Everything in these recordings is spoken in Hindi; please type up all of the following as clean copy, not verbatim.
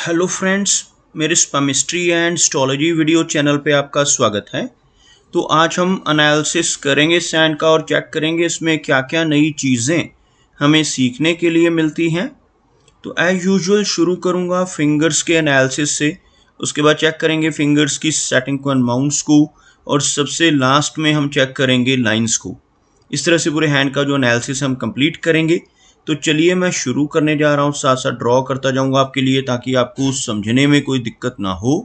हेलो फ्रेंड्स, मेरे स्पेमिस्ट्री एंड एस्ट्रोलॉजी वीडियो चैनल पे आपका स्वागत है। तो आज हम एनालिसिस करेंगे सैंड का और चेक करेंगे इसमें क्या क्या नई चीज़ें हमें सीखने के लिए मिलती हैं। तो एज यूजुअल शुरू करूँगा फिंगर्स के एनालिसिस से, उसके बाद चेक करेंगे फिंगर्स की सेटिंग को एंड माउंट्स को, और सबसे लास्ट में हम चेक करेंगे लाइंस को। इस तरह से पूरे हैंड का जो एनालिसिस हम कंप्लीट करेंगे। तो चलिए मैं शुरू करने जा रहा हूँ, साथ साथ ड्रॉ करता जाऊँगा आपके लिए ताकि आपको समझने में कोई दिक्कत ना हो।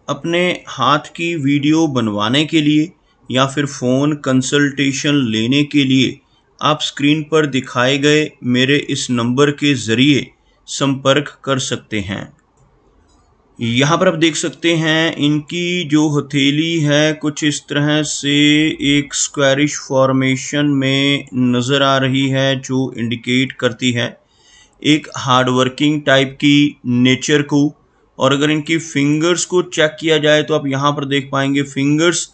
अपने हाथ की वीडियो बनवाने के लिए या फिर फ़ोन कंसल्टेशन लेने के लिए आप स्क्रीन पर दिखाए गए मेरे इस नंबर के ज़रिए संपर्क कर सकते हैं। यहाँ पर आप देख सकते हैं इनकी जो हथेली है कुछ इस तरह से एक स्क्वायरिश फॉर्मेशन में नज़र आ रही है, जो इंडिकेट करती है एक हार्डवर्किंग टाइप की नेचर को। और अगर इनकी फिंगर्स को चेक किया जाए तो आप यहाँ पर देख पाएंगे फिंगर्स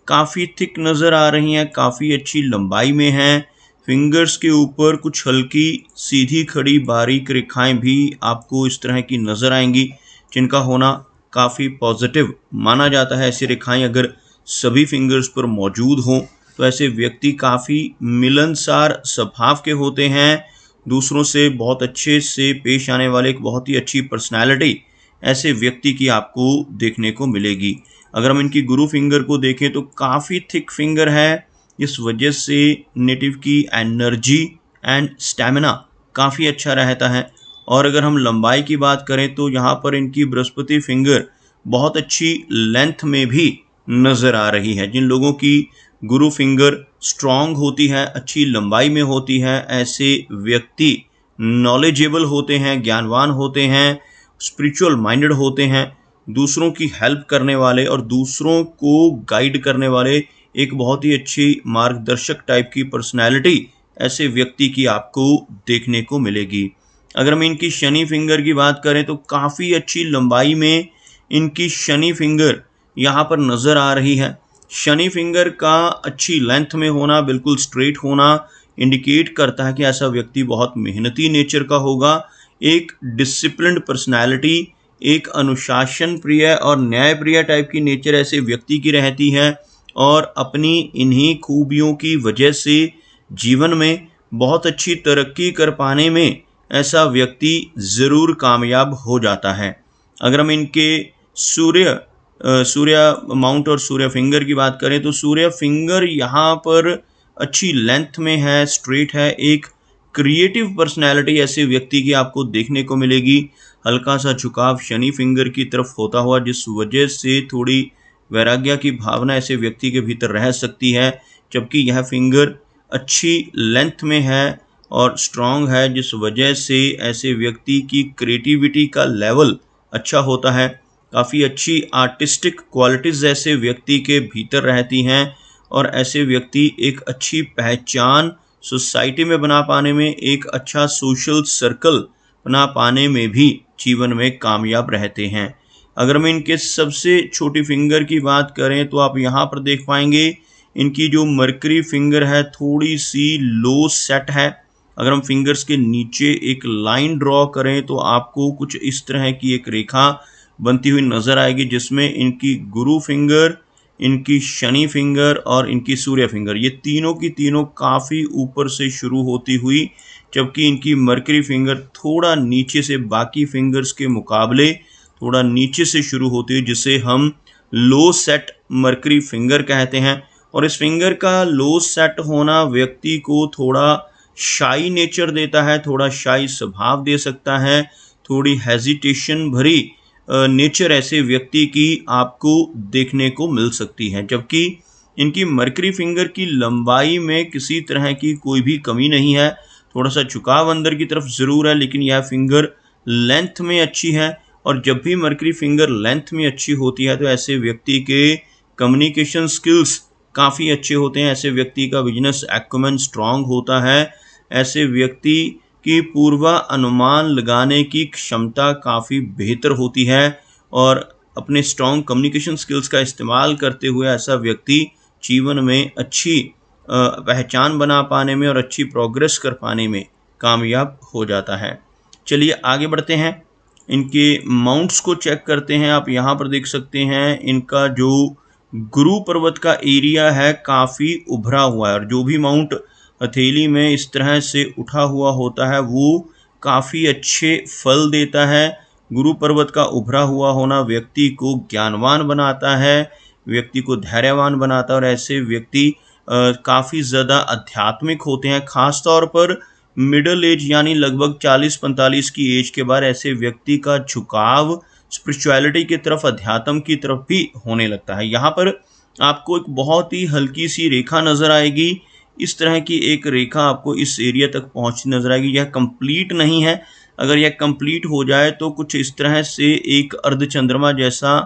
काफ़ी थिक नज़र आ रही हैं, काफ़ी अच्छी लंबाई में हैं। फिंगर्स के ऊपर कुछ हल्की सीधी खड़ी बारीक रेखाएं भी आपको इस तरह की नज़र आएंगी, जिनका होना काफ़ी पॉजिटिव माना जाता है। ऐसी रेखाएं अगर सभी फिंगर्स पर मौजूद हों तो ऐसे व्यक्ति काफ़ी मिलनसार स्वभाव के होते हैं, दूसरों से बहुत अच्छे से पेश आने वाले, एक बहुत ही अच्छी पर्सनैलिटी ऐसे व्यक्ति की आपको देखने को मिलेगी। अगर हम इनकी गुरु फिंगर को देखें तो काफ़ी थिक फिंगर है, इस वजह से नेटिव की एनर्जी एंड स्टैमिना काफ़ी अच्छा रहता है। और अगर हम लंबाई की बात करें तो यहाँ पर इनकी बृहस्पति फिंगर बहुत अच्छी लेंथ में भी नज़र आ रही है। जिन लोगों की गुरु फिंगर स्ट्रॉन्ग होती है, अच्छी लंबाई में होती है, ऐसे व्यक्ति नॉलेजेबल होते हैं, ज्ञानवान होते हैं, स्पिरिचुअल माइंडेड होते हैं, दूसरों की हेल्प करने वाले और दूसरों को गाइड करने वाले, एक बहुत ही अच्छी मार्गदर्शक टाइप की पर्सनैलिटी ऐसे व्यक्ति की आपको देखने को मिलेगी। अगर हम इनकी शनि फिंगर की बात करें तो काफ़ी अच्छी लंबाई में इनकी शनि फिंगर यहाँ पर नज़र आ रही है। शनि फिंगर का अच्छी लेंथ में होना, बिल्कुल स्ट्रेट होना इंडिकेट करता है कि ऐसा व्यक्ति बहुत मेहनती नेचर का होगा, एक डिसिप्लिन्ड पर्सनैलिटी, एक अनुशासन प्रिय और न्याय प्रिय टाइप की नेचर ऐसे व्यक्ति की रहती है। और अपनी इन्हीं खूबियों की वजह से जीवन में बहुत अच्छी तरक्की कर पाने में ऐसा व्यक्ति ज़रूर कामयाब हो जाता है। अगर हम इनके सूर्य माउंट और सूर्य फिंगर की बात करें तो सूर्य फिंगर यहाँ पर अच्छी लेंथ में है, स्ट्रेट है, एक क्रिएटिव पर्सनैलिटी ऐसे व्यक्ति की आपको देखने को मिलेगी। हल्का सा झुकाव शनि फिंगर की तरफ होता हुआ, जिस वजह से थोड़ी वैराग्य की भावना ऐसे व्यक्ति के भीतर रह सकती है, जबकि यह फिंगर अच्छी लेंथ में है और स्ट्रॉन्ग है, जिस वजह से ऐसे व्यक्ति की क्रिएटिविटी का लेवल अच्छा होता है। काफ़ी अच्छी आर्टिस्टिक क्वालिटीज़ ऐसे व्यक्ति के भीतर रहती हैं और ऐसे व्यक्ति एक अच्छी पहचान सोसाइटी में बना पाने में, एक अच्छा सोशल सर्कल बना पाने में भी जीवन में कामयाब रहते हैं। अगर हम इनके सबसे छोटी फिंगर की बात करें तो आप यहाँ पर देख पाएंगे इनकी जो मरकरी फिंगर है थोड़ी सी लो सेट है। अगर हम फिंगर्स के नीचे एक लाइन ड्रॉ करें तो आपको कुछ इस तरह की एक रेखा बनती हुई नज़र आएगी, जिसमें इनकी गुरु फिंगर, इनकी शनि फिंगर और इनकी सूर्य फिंगर, ये तीनों की तीनों काफ़ी ऊपर से शुरू होती हुई, जबकि इनकी मरकरी फिंगर थोड़ा नीचे से, बाकी फिंगर्स के मुकाबले थोड़ा नीचे से शुरू होती है, जिसे हम लो सेट मरकरी फिंगर कहते हैं। और इस फिंगर का लो सेट होना व्यक्ति को थोड़ा शाई नेचर देता है, थोड़ा शाई स्वभाव दे सकता है, थोड़ी हेजिटेशन भरी नेचर ऐसे व्यक्ति की आपको देखने को मिल सकती है। जबकि इनकी मरकरी फिंगर की लंबाई में किसी तरह की कोई भी कमी नहीं है, थोड़ा सा झुकाव अंदर की तरफ ज़रूर है, लेकिन यह फिंगर लेंथ में अच्छी है। और जब भी मरकरी फिंगर लेंथ में अच्छी होती है तो ऐसे व्यक्ति के कम्युनिकेशन स्किल्स काफ़ी अच्छे होते हैं, ऐसे व्यक्ति का बिजनेस एक्यूमेन स्ट्रांग होता है, ऐसे व्यक्ति की पूर्वानुमान लगाने की क्षमता काफ़ी बेहतर होती है। और अपने स्ट्रॉन्ग कम्युनिकेशन स्किल्स का इस्तेमाल करते हुए ऐसा व्यक्ति जीवन में अच्छी पहचान बना पाने में और अच्छी प्रोग्रेस कर पाने में कामयाब हो जाता है। चलिए आगे बढ़ते हैं। इनके माउंट्स को चेक करते हैं। आप यहाँ पर देख सकते हैं इनका जो गुरु पर्वत का एरिया है काफ़ी उभरा हुआ है, और जो भी माउंट हथेली में इस तरह से उठा हुआ होता है वो काफ़ी अच्छे फल देता है। गुरु पर्वत का उभरा हुआ होना व्यक्ति को ज्ञानवान बनाता है, व्यक्ति को धैर्यवान बनाता है, और ऐसे व्यक्ति काफ़ी ज़्यादा आध्यात्मिक होते हैं। ख़ास तौर पर मिडल एज यानी लगभग 40-45 की एज के बाद ऐसे व्यक्ति का झुकाव स्पिरिचुअलिटी की तरफ, अध्यात्म की तरफ भी होने लगता है। यहाँ पर आपको एक बहुत ही हल्की सी रेखा नज़र आएगी। इस तरह की एक रेखा आपको इस एरिया तक पहुँचती नज़र आएगी। यह कंप्लीट नहीं है, अगर यह कंप्लीट हो जाए तो कुछ इस तरह से एक अर्धचंद्रमा जैसा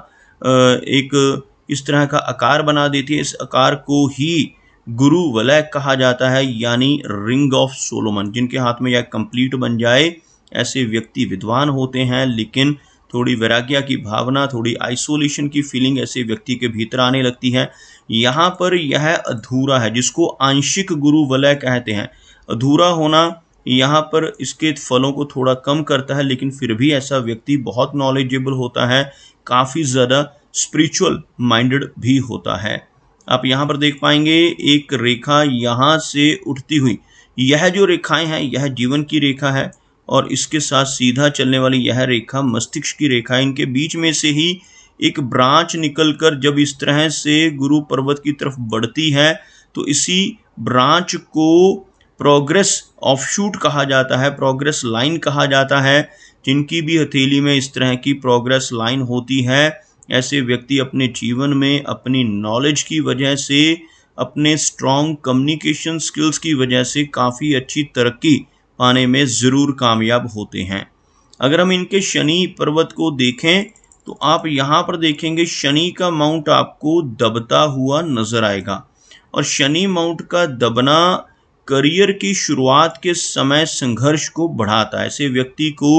एक इस तरह का आकार बना देती है। इस आकार को ही गुरु वलय कहा जाता है, यानी रिंग ऑफ सोलोमन। जिनके हाथ में यह कंप्लीट बन जाए ऐसे व्यक्ति विद्वान होते हैं, लेकिन थोड़ी वैराग्य की भावना, थोड़ी आइसोलेशन की फीलिंग ऐसे व्यक्ति के भीतर आने लगती है। यहाँ पर यह अधूरा है, जिसको आंशिक गुरु वलय कहते हैं। अधूरा होना यहाँ पर इसके फलों को थोड़ा कम करता है, लेकिन फिर भी ऐसा व्यक्ति बहुत नॉलेजेबल होता है, काफ़ी ज़्यादा स्पिरिचुअल माइंडेड भी होता है। आप यहाँ पर देख पाएंगे एक रेखा यहाँ से उठती हुई, यह जो रेखाएं हैं यह जीवन की रेखा है, और इसके साथ सीधा चलने वाली यह रेखा मस्तिष्क की रेखा है। इनके बीच में से ही एक ब्रांच निकलकर जब इस तरह से गुरु पर्वत की तरफ बढ़ती है तो इसी ब्रांच को प्रोग्रेस ऑफशूट कहा जाता है, प्रोग्रेस लाइन कहा जाता है। जिनकी भी हथेली में इस तरह की प्रोग्रेस लाइन होती है, ऐसे व्यक्ति अपने जीवन में अपनी नॉलेज की वजह से, अपने स्ट्रॉन्ग कम्युनिकेशन स्किल्स की वजह से काफ़ी अच्छी तरक्की पाने में ज़रूर कामयाब होते हैं। अगर हम इनके शनि पर्वत को देखें तो आप यहाँ पर देखेंगे शनि का माउंट आपको दबता हुआ नज़र आएगा, और शनि माउंट का दबना करियर की शुरुआत के समय संघर्ष को बढ़ाता है। ऐसे व्यक्ति को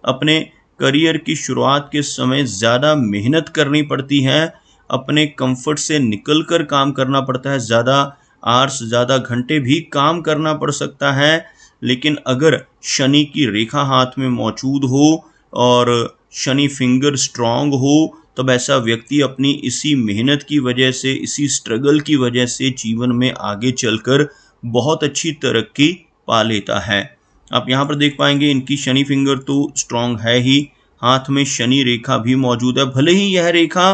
अपने करियर की शुरुआत के समय ज़्यादा मेहनत करनी पड़ती है, अपने कंफर्ट से निकलकर काम करना पड़ता है, ज़्यादा आवर्स, ज़्यादा घंटे भी काम करना पड़ सकता है। लेकिन अगर शनि की रेखा हाथ में मौजूद हो और शनि फिंगर स्ट्रांग हो, तब ऐसा व्यक्ति अपनी इसी मेहनत की वजह से, इसी स्ट्रगल की वजह से जीवन में आगे चलकर बहुत अच्छी तरक्की पा लेता है। आप यहाँ पर देख पाएंगे इनकी शनि फिंगर तो स्ट्रांग है ही, हाथ में शनि रेखा भी मौजूद है। भले ही यह रेखा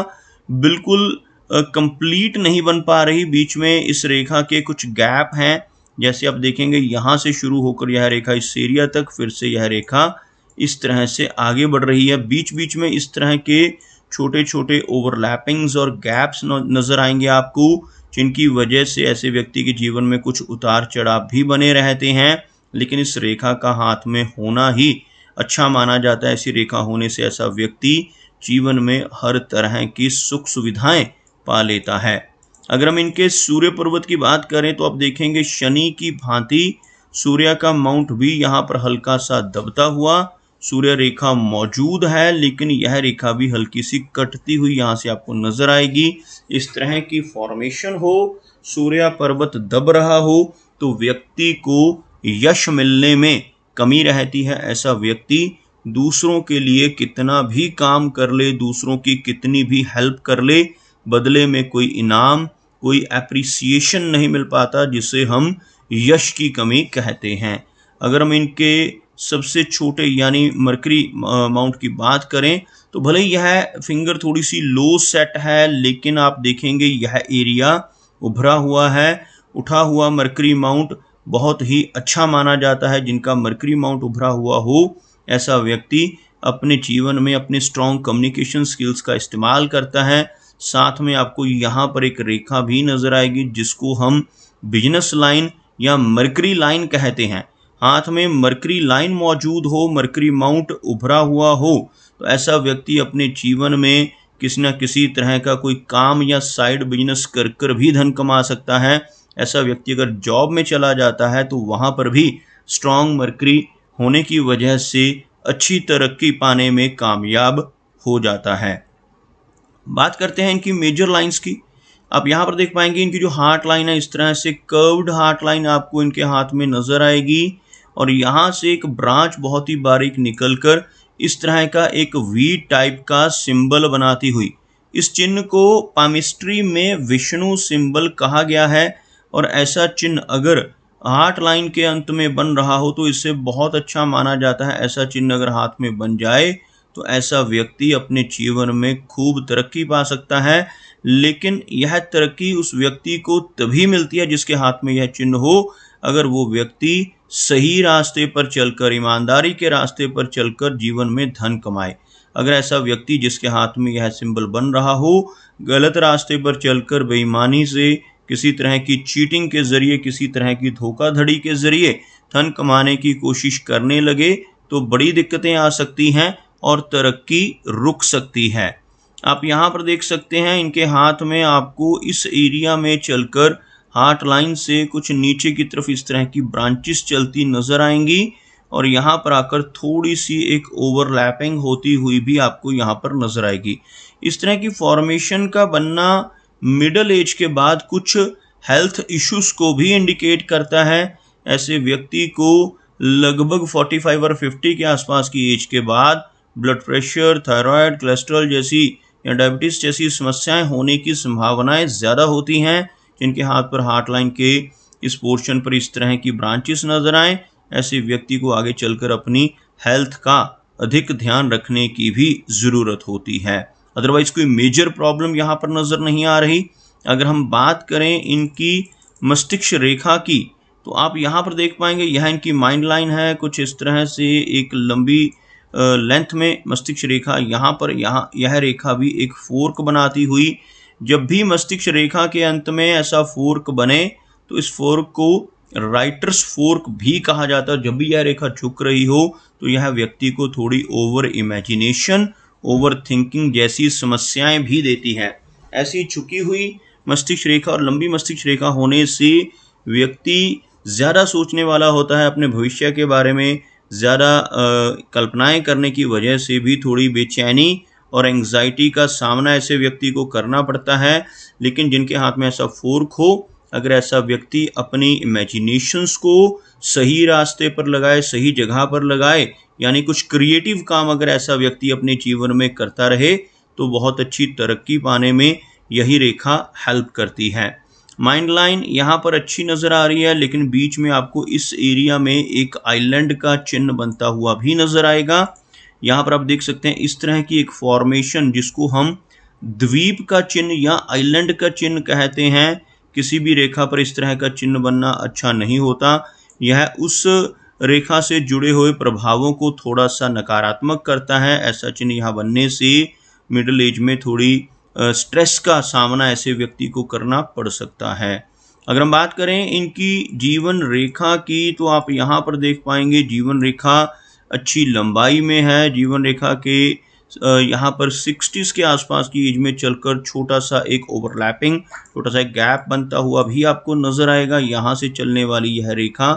बिल्कुल कंप्लीट नहीं बन पा रही, बीच में इस रेखा के कुछ गैप हैं। जैसे आप देखेंगे यहाँ से शुरू होकर यह रेखा इस एरिया तक, फिर से यह रेखा इस तरह से आगे बढ़ रही है। बीच बीच में इस तरह के छोटे छोटे ओवरलैपिंग्स और गैप्स नज़र आएंगे आपको, जिनकी वजह से ऐसे व्यक्ति के जीवन में कुछ उतार चढ़ाव भी बने रहते हैं। लेकिन इस रेखा का हाथ में होना ही अच्छा माना जाता है। ऐसी रेखा होने से ऐसा व्यक्ति जीवन में हर तरह की सुख सुविधाएं पा लेता है। अगर हम इनके सूर्य पर्वत की बात करें तो आप देखेंगे शनि की भांति सूर्य का माउंट भी यहाँ पर हल्का सा दबता हुआ सूर्य रेखा मौजूद है, लेकिन यह रेखा भी हल्की सी कटती हुई यहाँ से आपको नजर आएगी। इस तरह की फॉर्मेशन हो, सूर्य पर्वत दब रहा हो, तो व्यक्ति को यश मिलने में कमी रहती है। ऐसा व्यक्ति दूसरों के लिए कितना भी काम कर ले, दूसरों की कितनी भी हेल्प कर ले, बदले में कोई इनाम, कोई एप्रिसिएशन नहीं मिल पाता, जिसे हम यश की कमी कहते हैं। अगर हम इनके सबसे छोटे यानी मरकरी माउंट की बात करें तो भले यह फिंगर थोड़ी सी लो सेट है, लेकिन आप देखेंगे यह एरिया उभरा हुआ है। उठा हुआ मरकरी माउंट बहुत ही अच्छा माना जाता है। जिनका मरकरी माउंट उभरा हुआ हो, ऐसा व्यक्ति अपने जीवन में अपने स्ट्रॉन्ग कम्युनिकेशन स्किल्स का इस्तेमाल करता है। साथ में आपको यहाँ पर एक रेखा भी नजर आएगी जिसको हम बिजनेस लाइन या मरकरी लाइन कहते हैं। हाथ में मरकरी लाइन मौजूद हो, मरकरी माउंट उभरा हुआ हो, तो ऐसा व्यक्ति अपने जीवन में किसी न किसी तरह का कोई काम या साइड बिजनेस कर कर भी धन कमा सकता है। ऐसा व्यक्ति अगर जॉब में चला जाता है तो वहाँ पर भी स्ट्रॉन्ग मरकरी होने की वजह से अच्छी तरक्की पाने में कामयाब हो जाता है। बात करते हैं इनकी मेजर लाइंस की। आप यहाँ पर देख पाएंगे इनकी जो हार्ट लाइन है, इस तरह से कर्व्ड हार्ट लाइन आपको इनके हाथ में नजर आएगी, और यहाँ से एक ब्रांच बहुत ही बारीक निकलकर इस तरह का एक वी टाइप का सिंबल बनाती हुई। इस चिन्ह को पामिस्ट्री में विष्णु सिंबल कहा गया है और ऐसा चिन्ह अगर हार्ट लाइन के अंत में बन रहा हो तो इससे बहुत अच्छा माना जाता है। ऐसा चिन्ह अगर हाथ में बन जाए तो ऐसा व्यक्ति अपने जीवन में खूब तरक्की पा सकता है, लेकिन यह तरक्की उस व्यक्ति को तभी मिलती है जिसके हाथ में यह चिन्ह हो, अगर वो व्यक्ति सही रास्ते पर चलकर, ईमानदारी के रास्ते पर चलकर जीवन में धन कमाए। अगर ऐसा व्यक्ति जिसके हाथ में यह सिंबल बन रहा हो, गलत रास्ते पर चलकर बेईमानी से, किसी तरह की चीटिंग के जरिए, किसी तरह की धोखाधड़ी के जरिए धन कमाने की कोशिश करने लगे तो बड़ी दिक्कतें आ सकती हैं और तरक्की रुक सकती है। आप यहाँ पर देख सकते हैं इनके हाथ में आपको इस एरिया में चलकर हार्ट लाइन से कुछ नीचे की तरफ इस तरह की ब्रांचेस चलती नजर आएंगी और यहाँ पर आकर थोड़ी सी एक ओवरलैपिंग होती हुई भी आपको यहाँ पर नजर आएगी। इस तरह की फॉर्मेशन का बनना मिडल एज के बाद कुछ हेल्थ इश्यूज को भी इंडिकेट करता है। ऐसे व्यक्ति को लगभग 45 और 50 के आसपास की एज के बाद ब्लड प्रेशर, थायराइड, कोलेस्ट्रॉल जैसी या डायबिटीज जैसी समस्याएं होने की संभावनाएं ज़्यादा होती हैं। जिनके हाथ पर हार्ट लाइन के इस पोर्शन पर इस तरह की ब्रांचेस नजर आए, ऐसे व्यक्ति को आगे चलकर अपनी हेल्थ का अधिक ध्यान रखने की भी ज़रूरत होती है। अदरवाइज कोई मेजर प्रॉब्लम यहाँ पर नज़र नहीं आ रही। अगर हम बात करें इनकी मस्तिष्क रेखा की तो आप यहाँ पर देख पाएंगे यह इनकी माइंड लाइन है। कुछ इस तरह से एक लंबी लेंथ में मस्तिष्क रेखा, यहाँ पर यह रेखा भी एक फोर्क बनाती हुई। जब भी मस्तिष्क रेखा के अंत में ऐसा फोर्क बने तो इस फोर्क को राइटर्स फोर्क भी कहा जाता है। जब भी यह रेखा झुक रही हो तो यह व्यक्ति को थोड़ी ओवर इमेजिनेशन, ओवर थिंकिंग जैसी समस्याएं भी देती है। ऐसी झुकी हुई मस्तिष्क रेखा और लंबी मस्तिष्क रेखा होने से व्यक्ति ज़्यादा सोचने वाला होता है, अपने भविष्य के बारे में ज़्यादा कल्पनाएं करने की वजह से भी थोड़ी बेचैनी और एंग्जाइटी का सामना ऐसे व्यक्ति को करना पड़ता है। लेकिन जिनके हाथ में ऐसा फोर्क हो, अगर ऐसा व्यक्ति अपनी इमेजिनेशंस को सही रास्ते पर लगाए, सही जगह पर लगाए, यानी कुछ क्रिएटिव काम अगर ऐसा व्यक्ति अपने जीवन में करता रहे तो बहुत अच्छी तरक्की पाने में यही रेखा हेल्प करती है। माइंड लाइन यहाँ पर अच्छी नज़र आ रही है, लेकिन बीच में आपको इस एरिया में एक आइलैंड का चिन्ह बनता हुआ भी नज़र आएगा। यहाँ पर आप देख सकते हैं इस तरह की एक फॉर्मेशन जिसको हम द्वीप का चिन्ह या आइलैंड का चिन्ह कहते हैं। किसी भी रेखा पर इस तरह का चिन्ह बनना अच्छा नहीं होता। यह उस रेखा से जुड़े हुए प्रभावों को थोड़ा सा नकारात्मक करता है। ऐसा चिन्ह यहाँ बनने से मिडिल एज में थोड़ी स्ट्रेस का सामना ऐसे व्यक्ति को करना पड़ सकता है। अगर हम बात करें इनकी जीवन रेखा की तो आप यहाँ पर देख पाएंगे जीवन रेखा अच्छी लंबाई में है। जीवन रेखा के यहाँ पर 60s के आसपास की एज में चलकर छोटा सा एक ओवरलैपिंग, छोटा सा एक गैप बनता हुआ भी आपको नज़र आएगा। यहाँ से चलने वाली यह रेखा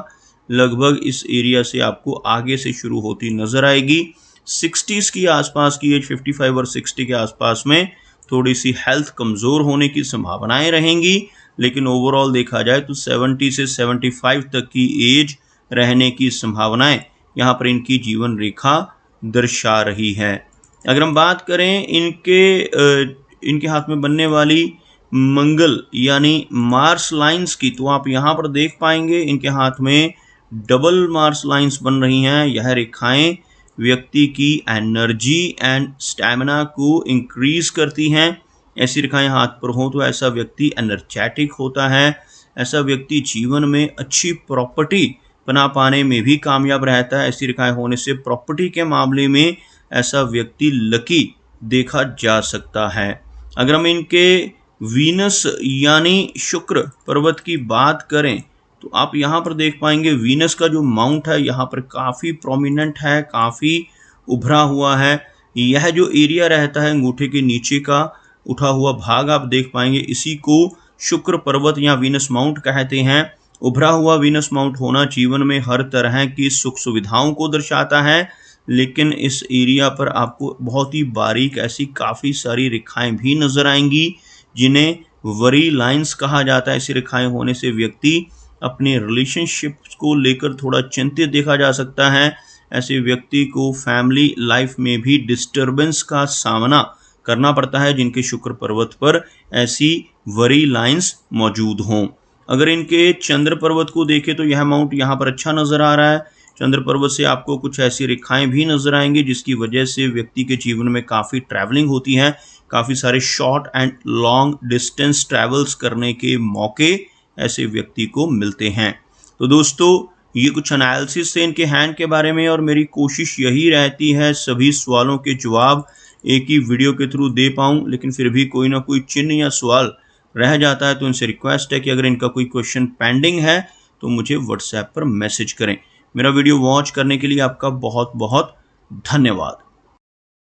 लगभग इस एरिया से आपको आगे से शुरू होती नज़र आएगी। 60s की आसपास की एज, 55 और 60 के आसपास में थोड़ी सी हेल्थ कमज़ोर होने की संभावनाएं रहेंगी, लेकिन ओवरऑल देखा जाए तो 70 से 75 तक की एज रहने की संभावनाएं यहाँ पर इनकी जीवन रेखा दर्शा रही है। अगर हम बात करें इनके हाथ में बनने वाली मंगल यानी मार्स लाइंस की तो आप यहाँ पर देख पाएंगे इनके हाथ में डबल मार्स लाइंस बन रही हैं। यह रेखाएं व्यक्ति की एनर्जी एंड स्टैमिना को इंक्रीज करती हैं। ऐसी रेखाएं हाथ पर हों तो ऐसा व्यक्ति एनर्जेटिक होता है। ऐसा व्यक्ति जीवन में अच्छी प्रॉपर्टी बना पाने में भी कामयाब रहता है। ऐसी रेखाएं होने से प्रॉपर्टी के मामले में ऐसा व्यक्ति लकी देखा जा सकता है। अगर हम इनके वीनस यानी शुक्र पर्वत की बात करें तो आप यहाँ पर देख पाएंगे वीनस का जो माउंट है यहाँ पर काफ़ी प्रोमिनेंट है, काफ़ी उभरा हुआ है। यह जो एरिया रहता है अंगूठे के नीचे का उठा हुआ भाग आप देख पाएंगे, इसी को शुक्र पर्वत या वीनस माउंट कहते हैं। उभरा हुआ वीनस माउंट होना जीवन में हर तरह की सुख सुविधाओं को दर्शाता है, लेकिन इस एरिया पर आपको बहुत ही बारीक ऐसी काफ़ी सारी रेखाएं भी नज़र आएंगी जिन्हें वरी लाइंस कहा जाता है। ऐसी रेखाएं होने से व्यक्ति अपने रिलेशनशिप को लेकर थोड़ा चिंतित देखा जा सकता है। ऐसे व्यक्ति को फैमिली लाइफ में भी डिस्टर्बेंस का सामना करना पड़ता है जिनके शुक्र पर्वत पर ऐसी वरी लाइंस मौजूद हों। अगर इनके चंद्र पर्वत को देखें तो यह माउंट यहाँ पर अच्छा नजर आ रहा है। चंद्र पर्वत से आपको कुछ ऐसी रेखाएं भी नजर आएंगी जिसकी वजह से व्यक्ति के जीवन में काफ़ी ट्रैवलिंग होती है, काफ़ी सारे short and long distance travels करने के मौके ऐसे व्यक्ति को मिलते हैं। तो दोस्तों, ये कुछ एनालिसिस थे इनके हैंड के बारे में, और मेरी कोशिश यही रहती है सभी सवालों के जवाब एक ही वीडियो के थ्रू दे पाऊँ, लेकिन फिर भी कोई ना कोई चिन्ह या सवाल रह जाता है। तो इनसे रिक्वेस्ट है कि अगर इनका कोई क्वेश्चन पेंडिंग है तो मुझे व्हाट्सएप पर मैसेज करें। मेरा वीडियो वॉच करने के लिए आपका बहुत बहुत धन्यवाद।